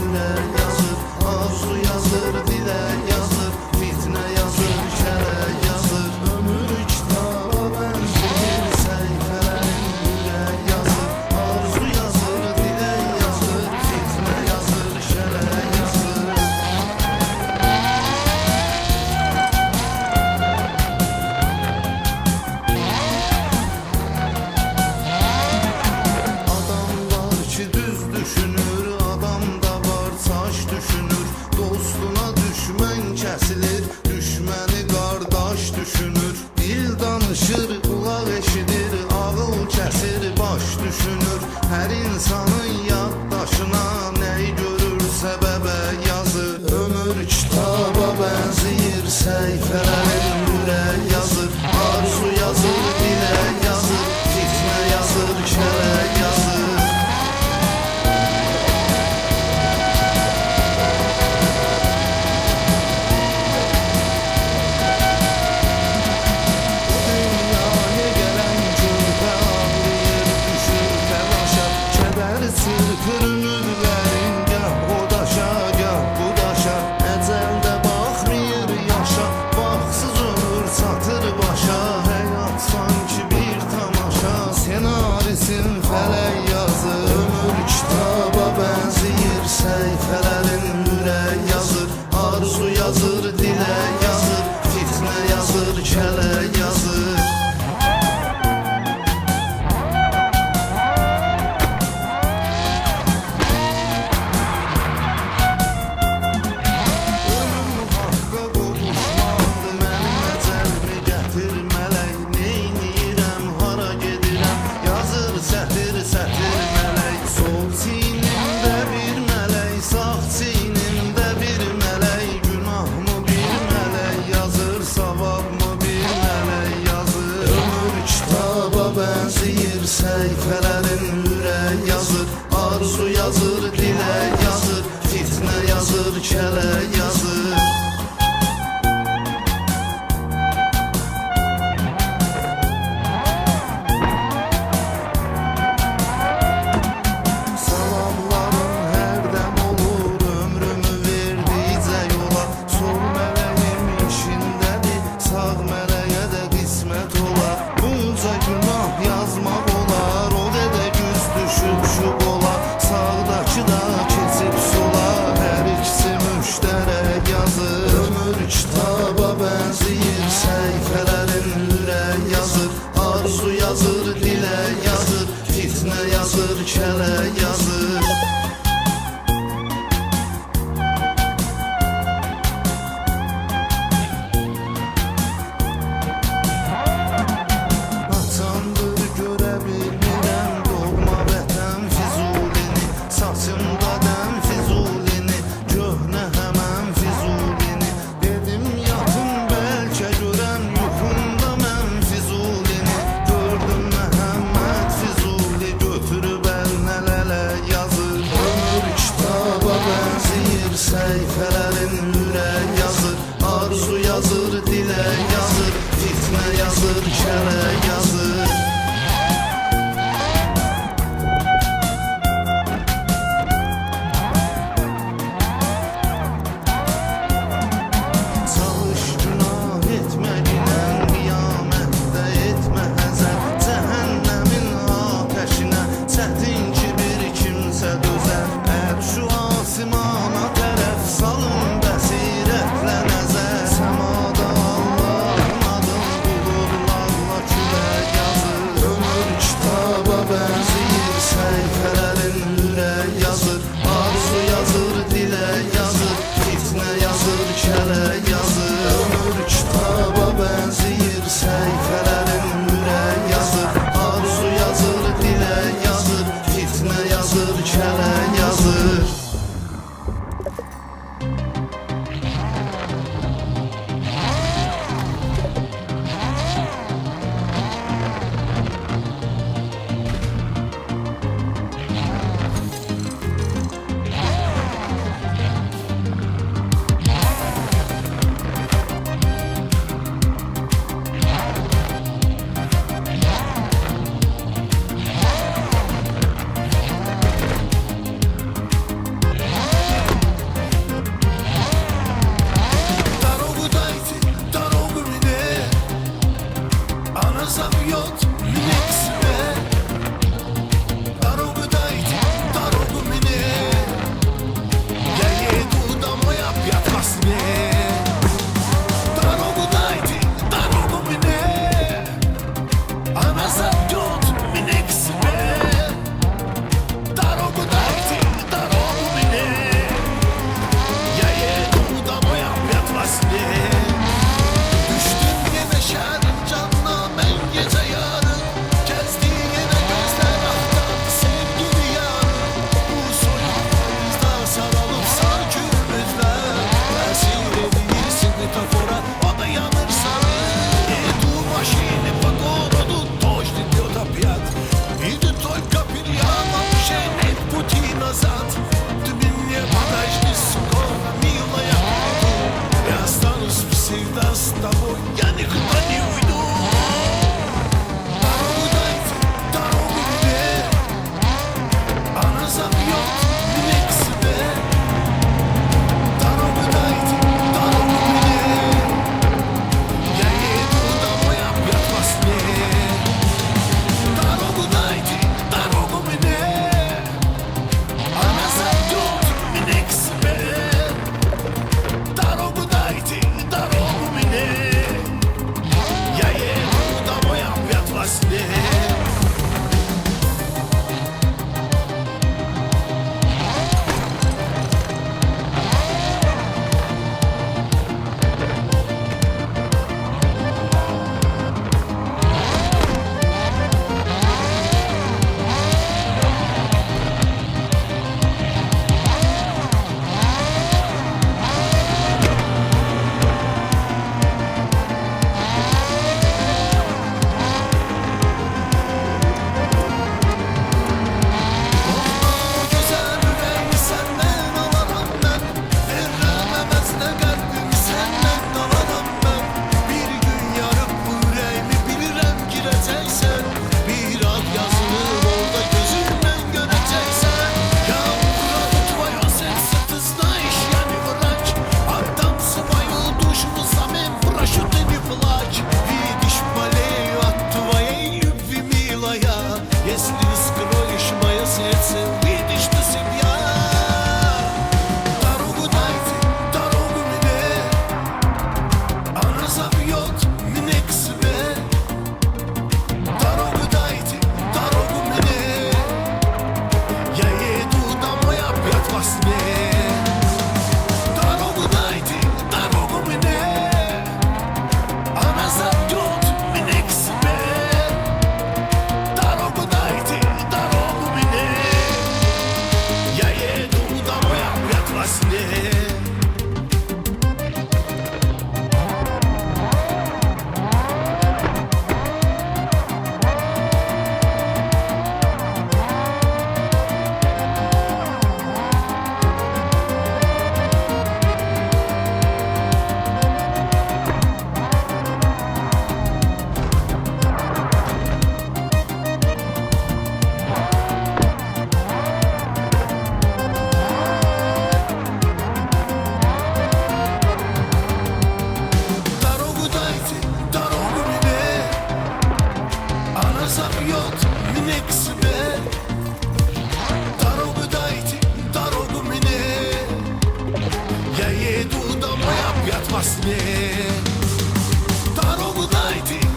üre yazır. Arzu yazır, dile yazır. Fitne yazır, şere yazır. Ömür kitaba benzer sayfelerin üre yazır. Arzu yazır, dile yazır. Fitne yazır, şere yazır. Adam var ki düz düşünür, adam da var saç düşünür. Dostuna düşmən kəsilir, düşməni qardaş düşünür. Dil danışır, qulaq eşidir, ağıl kəsir, baş düşünür. Hər insanın yaddaşına nəyi görür səbəbə yazır. Ömür kitaba bənzəyir, səhifələrin ürə yazır. Arzu yazır, dilə yazır, fitnə yazır, şərə yazır. Dünyaya gələn körpə ağlayır, düşür təlaşa. Kədər çırpır ümidlərin, gah o daşa, gah bu daşa. Əcəldə baxmayır yaşa, baxsız ömür çatır başa. Həyat sanki bir tamaşa, senarisin fələk yazır. Ömür kitaba bənzəyir, səhifələrin ürə yazır. Arzu yazır, dilə yazır, fitnə yazır, kələ yazır. Ölüm haqqa qovuşmadı, mənim əcəlimi gətir mələk. Neyniyirəm, hara gedirəm, yazır sətir sətir mələk. Sol çiynimdə bir mələk, sağ çiynimdə bir mələk. Günahmı bir mələk yazır, savabmı bir mələk yazır. Ömür kitaba bənzəyir, səhifələrin ürə yazır. Arzu yazır, dilə yazır, fitnə yazır, kələ yazır. Salamlarım hərdəm olur, ömrümü verdicə yola. Sol mələyim işindədir, sağ mələyə də qismət olar. Bunca günah yazmaq olar, o qədər güz düşüb şu qola. Sağdakı da keçib sola, hər ikisi müştərək yazır. домой опять во сне. Дорогу найти